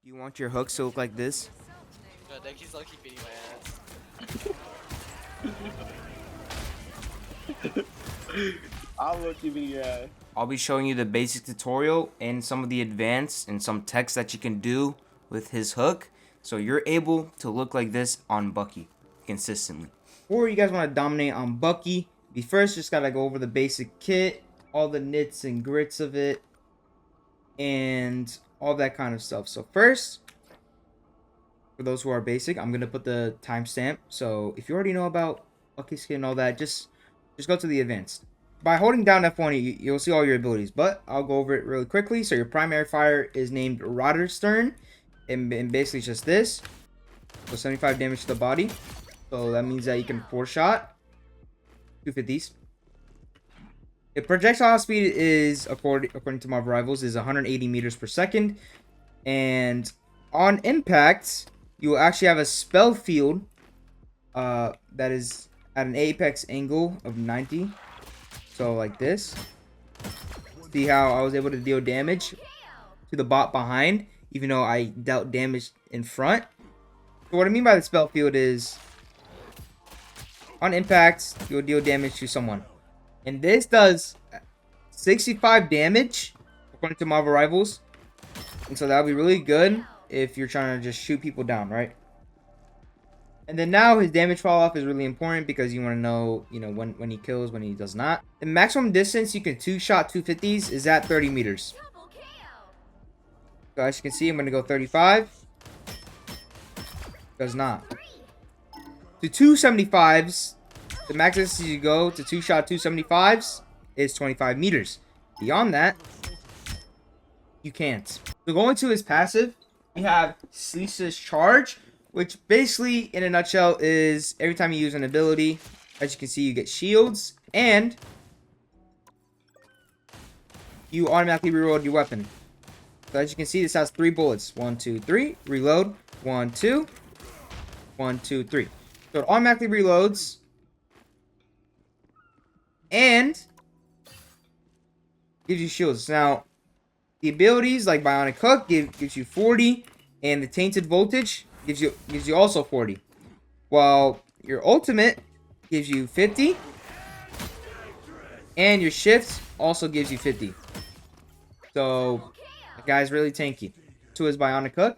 You want your hooks to look like this? No, that he's lucky beating my ass. I'll look you your ass. I'll be showing you the basic tutorial and some of the advanced and some text that you can do with his hook, so you're able to look like this on Bucky consistently. Or you guys want to dominate on Bucky, you first just gotta go over the basic kit, all the nits and grits of it, and all that kind of stuff. So first, for those who are basic, I'm gonna put the timestamp. So if you already know about Bucky skin and all that, just go to the advanced. By holding down F1, you'll see all your abilities, but I'll go over it really quickly. So your primary fire is named Rotter and basically just this. So 75 damage to the body. So that means that you can 4-shot 250s. The projectile speed is, according to Marvel Rivals, is 180 meters per second. And on impact, you will actually have a spell field that is at an apex angle of 90. So like this. See how I was able to deal damage to the bot behind, even though I dealt damage in front. So what I mean by the spell field is, on impact, you'll deal damage to someone. And this does 65 damage, according to Marvel Rivals. And so that'll be really good if you're trying to just shoot people down, right? And then now his damage fall off is really important because you want to know, when he kills, when he does not. The maximum distance you can 2-shot 250s is at 30 meters. So as you can see, I'm going to go 35. Does not. To 275s, the max distance you go to 2-shot 275s is 25 meters. Beyond that, you can't. So going to his passive, we have Sleece's Charge, which basically, in a nutshell, is every time you use an ability, as you can see, you get shields, and you automatically reload your weapon. So as you can see, this has 3 bullets. 1, 2, 3. Reload. 1, 2. 1, 2, 3. So it automatically reloads. And gives you shields. Now, the abilities like Bionic Hook gives you 40. And the Tainted Voltage gives you also 40. While your ultimate gives you 50. And your shift also gives you 50. So the guy's really tanky. To his Bionic Hook.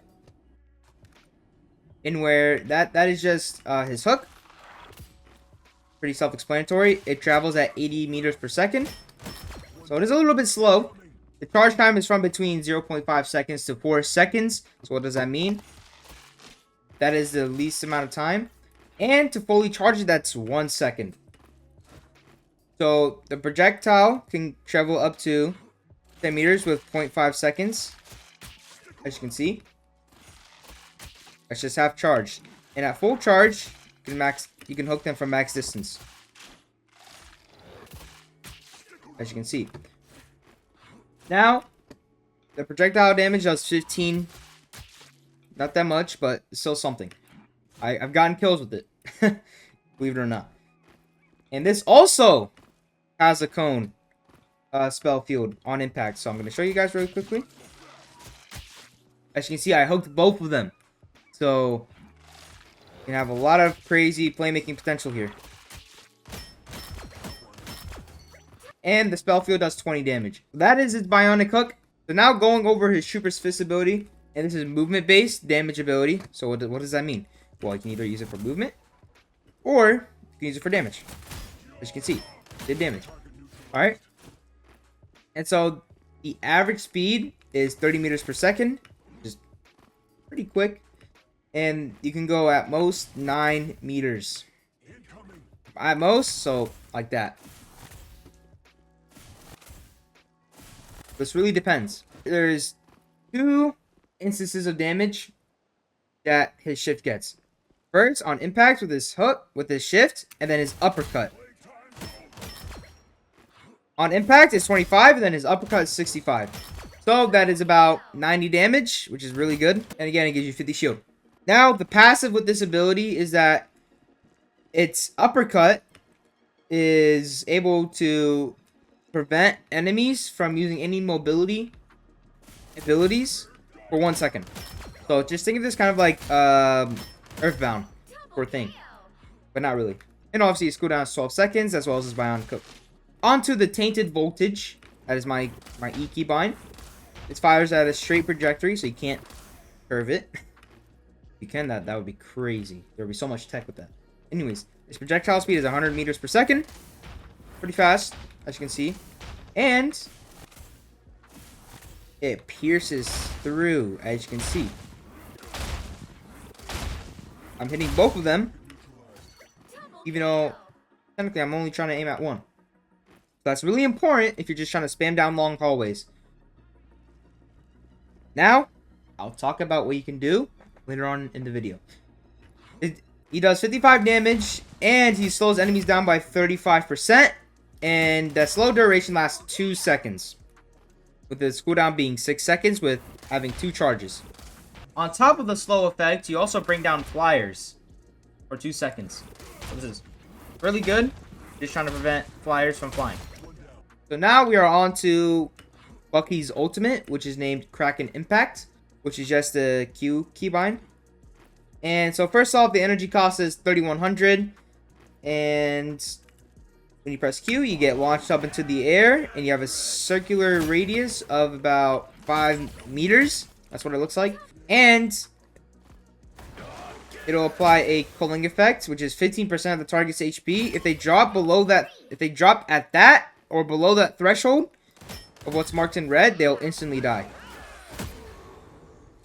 And where that is just his hook. Pretty self-explanatory. It travels at 80 meters per second. So it is a little bit slow. The charge time is from between 0.5 seconds to 4 seconds. So what does that mean? That is the least amount of time. And to fully charge it, that's 1 second. So the projectile can travel up to 10 meters with 0.5 seconds. As you can see. That's just half charged. And at full charge, you can hook them from max distance. As you can see. Now, the projectile damage does 15. Not that much, but still something. I've gotten kills with it. Believe it or not. And this also has a cone spell field on impact. So I'm going to show you guys really quickly. As you can see, I hooked both of them. So you can have a lot of crazy playmaking potential here. And the spell field does 20 damage. That is his Bionic Hook. So now going over his Trooper's Fist ability. And this is movement-based damage ability. So what does that mean? Well, you can either use it for movement. Or you can use it for damage. As you can see, it did damage. Alright. And so the average speed is 30 meters per second. Just pretty quick. And you can go at most 9 meters. At most, so like that. This really depends. There's 2 instances of damage that his shift gets. First, on impact with his hook, with his shift, and then his uppercut. On impact, it's 25, and then his uppercut is 65. So that is about 90 damage, which is really good. And again, it gives you 50 shield. Now, the passive with this ability is that its uppercut is able to prevent enemies from using any mobility abilities for 1 second. So just think of this kind of like Earthbound sort of thing, but not really. And obviously his cooldown is 12 seconds, as well as his bionic hook. Onto the Tainted Voltage. That is my E keybind. It fires at a straight trajectory, so you can't curve it. If you can, that would be crazy. There would be so much tech with that. Anyways, its projectile speed is 100 meters per second. Pretty fast, as you can see. And it pierces through, as you can see. I'm hitting both of them, even though technically I'm only trying to aim at one. That's really important if you're just trying to spam down long hallways. Now, I'll talk about what you can do later on in the video. He does 55 damage, and he slows enemies down by 35%. And the slow duration lasts 2 seconds, with his cooldown being 6 seconds with having 2 charges. On top of the slow effect, you also bring down flyers for 2 seconds. So this is really good. Just trying to prevent flyers from flying. So now we are on to Bucky's ultimate, which is named Kraken Impact, which is just a Q keybind. And so first off, the energy cost is 3100, and when you press Q, you get launched up into the air, and you have a circular radius of about 5 meters. That's what it looks like. And it'll apply a cooling effect, which is 15% of the target's HP. If they drop below that, if they drop at that or below that threshold of what's marked in red, they'll instantly die.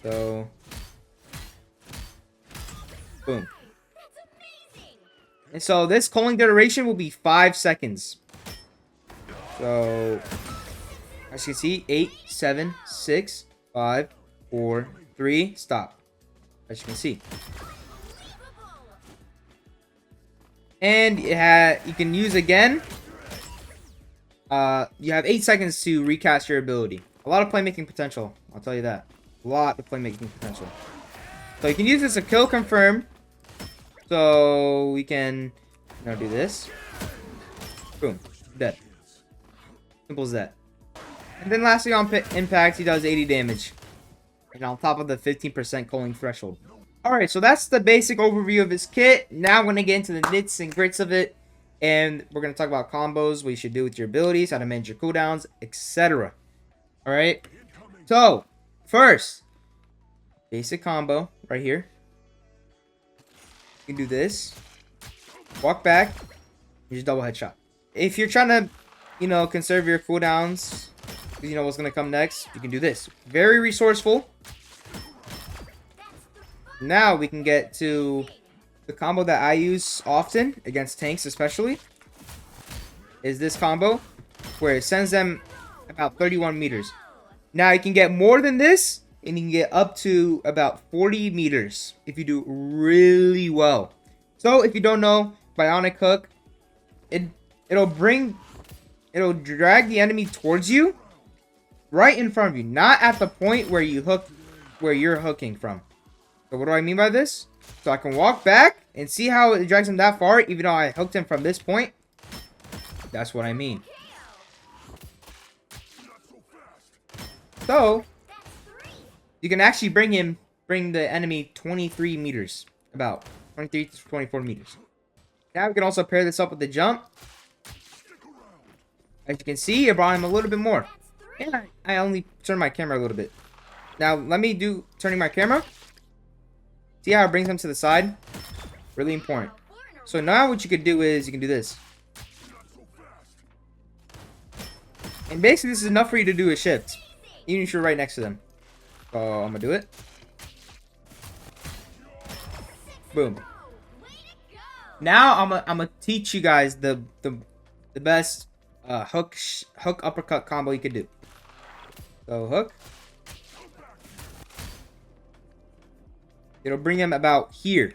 So, boom. And so this cooling duration will be 5 seconds. So, as you can see, 8, 7, 6, 5, 4, 3, stop. As you can see. And you can use again. You have 8 seconds to recast your ability. A lot of playmaking potential, I'll tell you that. A lot of playmaking potential. So you can use this as a kill confirm. So we can do this. Boom. Dead. Simple as that. And then lastly on impact, he does 80 damage. And on top of the 15% cooling threshold. Alright, so that's the basic overview of his kit. Now I'm going to get into the nits and grits of it. And we're going to talk about combos, what you should do with your abilities, how to manage your cooldowns, etc. Alright. So, first, basic combo right here. You can do this. Walk back. You just double headshot. If you're trying to, conserve your cooldowns, because you know what's going to come next, you can do this. Very resourceful. Now we can get to the combo that I use often, against tanks especially, is this combo, where it sends them about 31 meters. Now you can get more than this, and you can get up to about 40 meters if you do really well. So if you don't know, bionic hook, it'll drag the enemy towards you, right in front of you, not at the point where you're hooking from. So what do I mean by this? So I can walk back and see how it drags him that far, even though I hooked him from this point. That's what I mean. So you can actually bring the enemy 23 meters, about 23 to 24 meters. Now we can also pair this up with the jump. As you can see, it brought him a little bit more. And I only turned my camera a little bit. Now let me do turning my camera. See how it brings him to the side? Really important. So now what you could do is you can do this. And basically this is enough for you to do a shift, even if you're right next to them. So I'm gonna do it. Boom. Now I'm gonna teach you guys the best hook uppercut combo you could do. So hook. It'll bring him about here,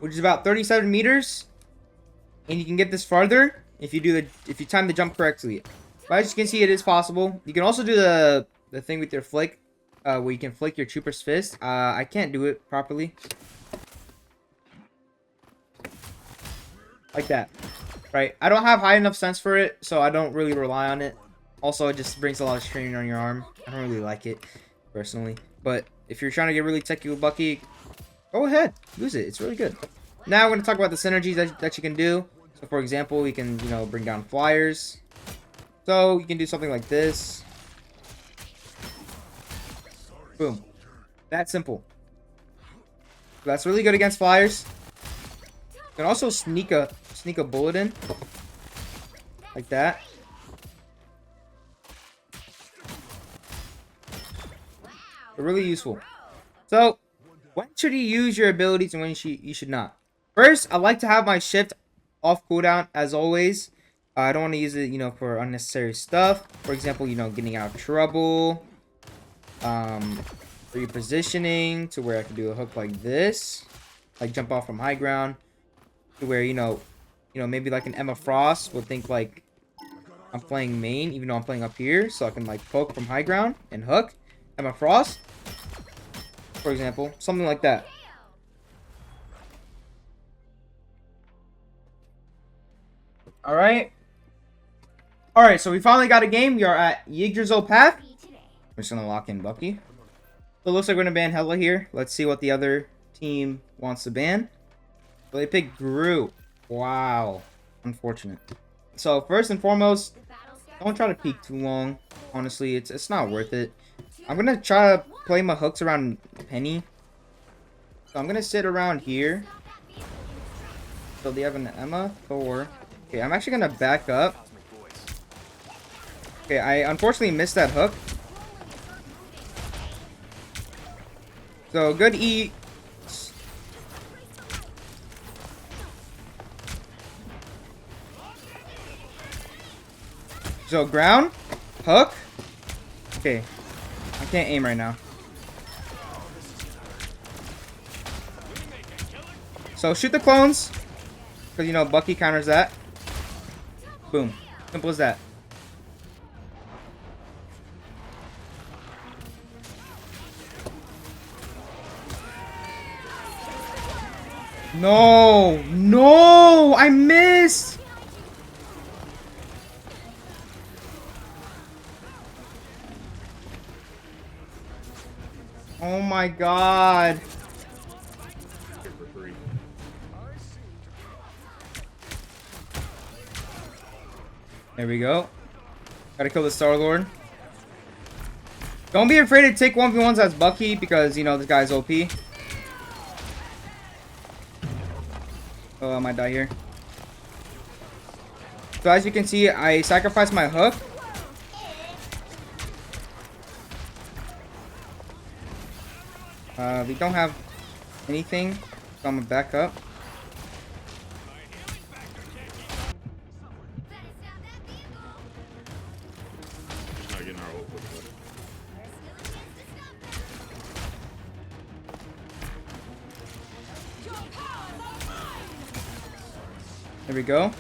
which is about 37 meters, and you can get this farther if you time the jump correctly. But as you can see, it is possible. You can also do the thing with your flick, where you can flick your trooper's fist. I can't do it properly, like that. Right? I don't have high enough sense for it, so I don't really rely on it. Also, it just brings a lot of strain on your arm. I don't really like it personally, but if you're trying to get really techy with Bucky, go ahead, use it. It's really good. Now we're gonna talk about the synergies that you can do. So for example, you can bring down flyers. So you can do something like this. Boom. That simple. So that's really good against flyers. You can also sneak a bullet in like that. They're really useful. So, when should you use your abilities and when you should not? First, I like to have my shift off cooldown as always. I don't want to use it, for unnecessary stuff. For example, getting out of trouble. Repositioning to where I can do a hook like this. Like jump off from high ground. To where, maybe like an Emma Frost will think like I'm playing main, even though I'm playing up here. So I can like poke from high ground and hook. Emma Frost, for example, something like that. All right, so we finally got a game. We are at Yggdrasil Path. We're just gonna lock in Bucky. So it looks like we're gonna ban Hela here. Let's see what the other team wants to ban. So they picked Gru. Wow, unfortunate. So first and foremost, don't try to peek too long. Honestly, it's not worth it. I'm gonna try to play my hooks around Penny. So I'm gonna sit around here. So they have an Emma, Thor. Okay, I'm actually gonna back up. Okay, I unfortunately missed that hook. So good E. So ground, hook. Okay. I can't aim right now. So shoot the clones. Because, Bucky counters that. Boom. Simple as that. No! No! I missed! Oh my god. There we go. Gotta kill the Star-Lord. Don't be afraid to take 1v1s as Bucky because, this guy's OP. Oh, I might die here. So as you can see, I sacrificed my hook. We don't have anything, so I'm gonna back up. There we go.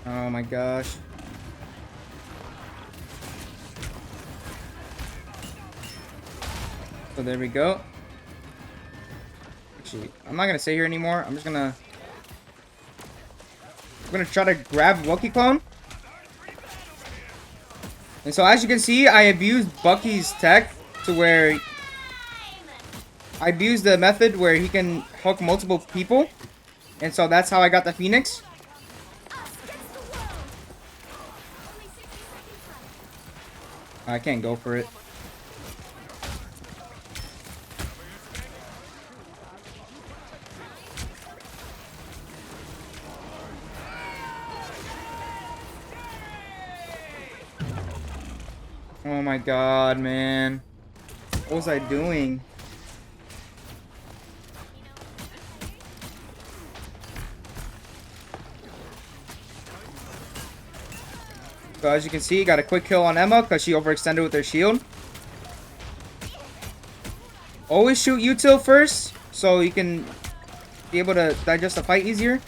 Oh my gosh. So there we go. Actually, I'm not gonna stay here anymore. I'm gonna try to grab Bucky clone. And so as you can see, I abused Bucky's tech to where I abused the method where he can hook multiple people. And so that's how I got the Phoenix. I can't go for it. Oh my god, man. What was I doing? So as you can see, got a quick kill on Emma because she overextended with her shield. Always shoot util first so you can be able to digest the fight easier.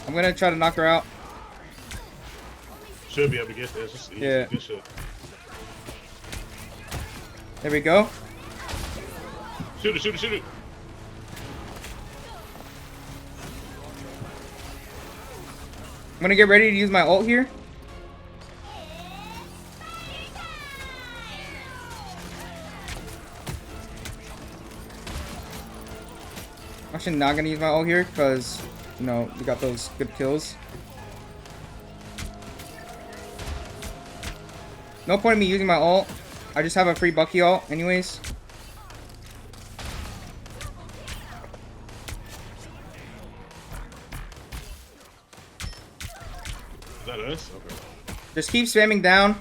I'm gonna try to knock her out. Should be able to get this. Just yeah. Good shit. There we go. Shoot it, shoot it, shoot it. gonna get ready to use my ult here. Actually, not gonna use my ult here because, you know, we got those good kills. No point in me using my ult. I just have a free Bucky ult anyways. Is that us? Okay. Just keep spamming down.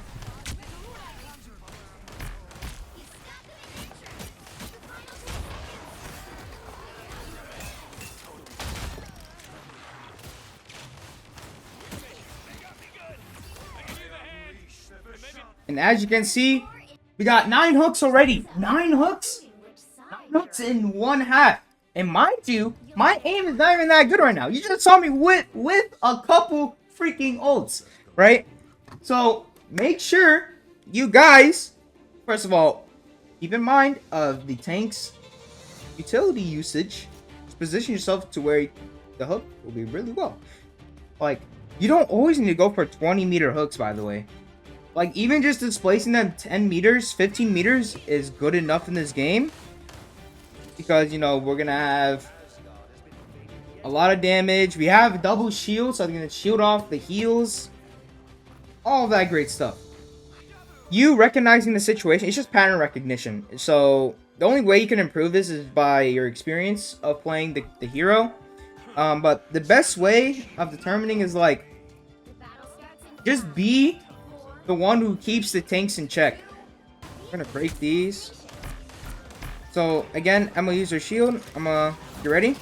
And as you can see, we got 9 hooks already. 9 hooks? 9 hooks in 1 half. And mind you, my aim is not even that good right now. You just saw me with a couple freaking ults, right? So make sure you guys, first of all, keep in mind of the tank's utility usage. Just position yourself to where the hook will be really well. Like, you don't always need to go for 20-meter hooks, by the way. Like, even just displacing them 10 meters, 15 meters is good enough in this game. Because, you know, we're going to have a lot of damage. We have double shield, so I'm going to shield off the heals. All of that great stuff. You recognizing the situation, it's just pattern recognition. So, the only way you can improve this is by your experience of playing the hero. But the best way of determining is, like, just be the one who keeps the tanks in check. We're gonna break these. So again, I'm gonna use her shield. You ready?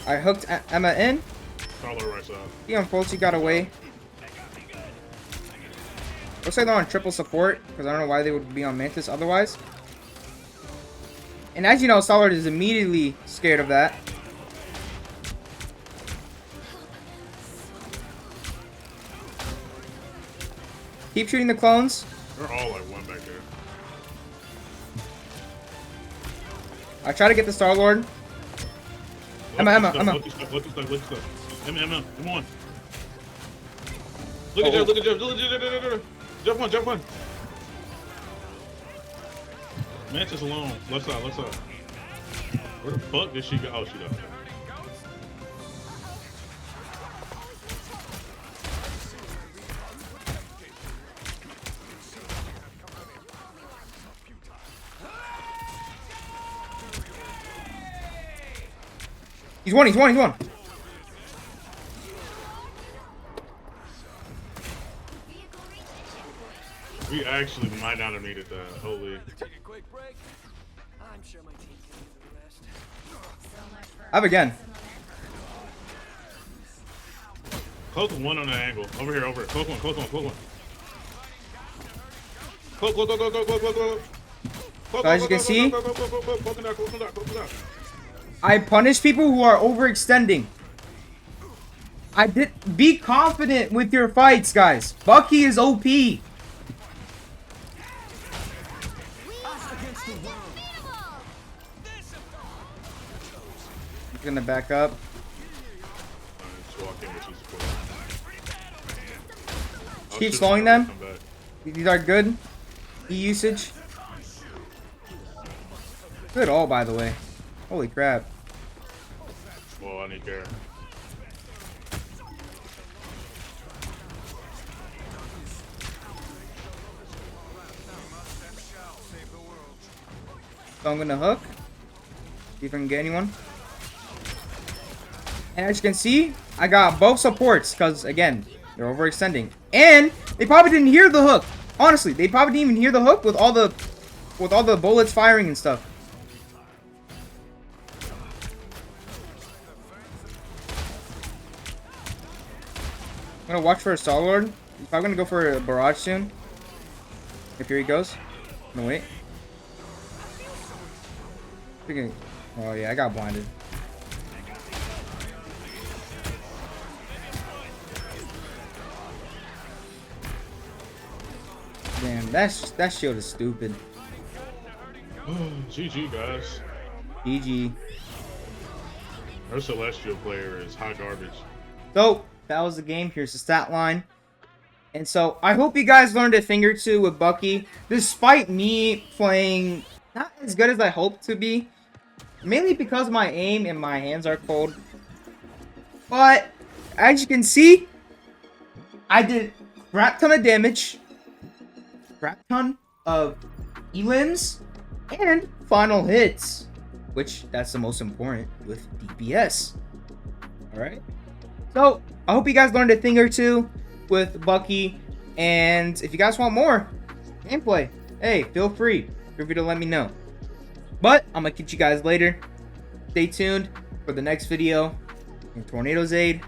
I hooked Emma in. Right side. He unfortunately got away. Looks like they're on triple support because I don't know why they would be on Mantis otherwise. And as you know, Star-Lord is immediately scared of that. Keep shooting the clones. They're all like one back there. I try to get the Star-Lord. Emma. Look at stuff. Emma, come on. Look at Jeff, look at Jeff. Jump one. Mantis alone. Left side. Where the fuck did she go? Oh, she got it. He's one. We actually might not have needed that. Holy. I have again. Close one on the angle. Over here. Close one. Close. So as you can see, I punish people who are overextending. Be confident with your fights, guys. Bucky is OP. He's gonna back up. Keep slowing them. These are good. E usage. Good all, by the way. Holy crap. Well, I need care. So I'm gonna hook. See if I can get anyone. And as you can see, I got both supports because again, they're overextending. And they probably didn't hear the hook. Honestly, they probably didn't even hear the hook with all the bullets firing and stuff. I'm gonna watch for a Star-Lord. He's probably gonna go for a barrage soon. If here he goes. No, wait. Oh yeah, I got blinded. Damn, that shield is stupid. GG, guys. GG. Our Celestial player is hot garbage. So, that was the game. Here's the stat line. And so, I hope you guys learned a thing or two with Bucky. Despite me playing not as good as I hoped to be. Mainly because my aim and my hands are cold. But, as you can see, I did a crap ton of damage. Crap ton of elims. And final hits. Which, that's the most important with DPS. Alright? So, I hope you guys learned a thing or two with Bucky. And if you guys want more gameplay, hey, feel free to let me know. But, I'm going to catch you guys later. Stay tuned for the next video. And TornadoZaid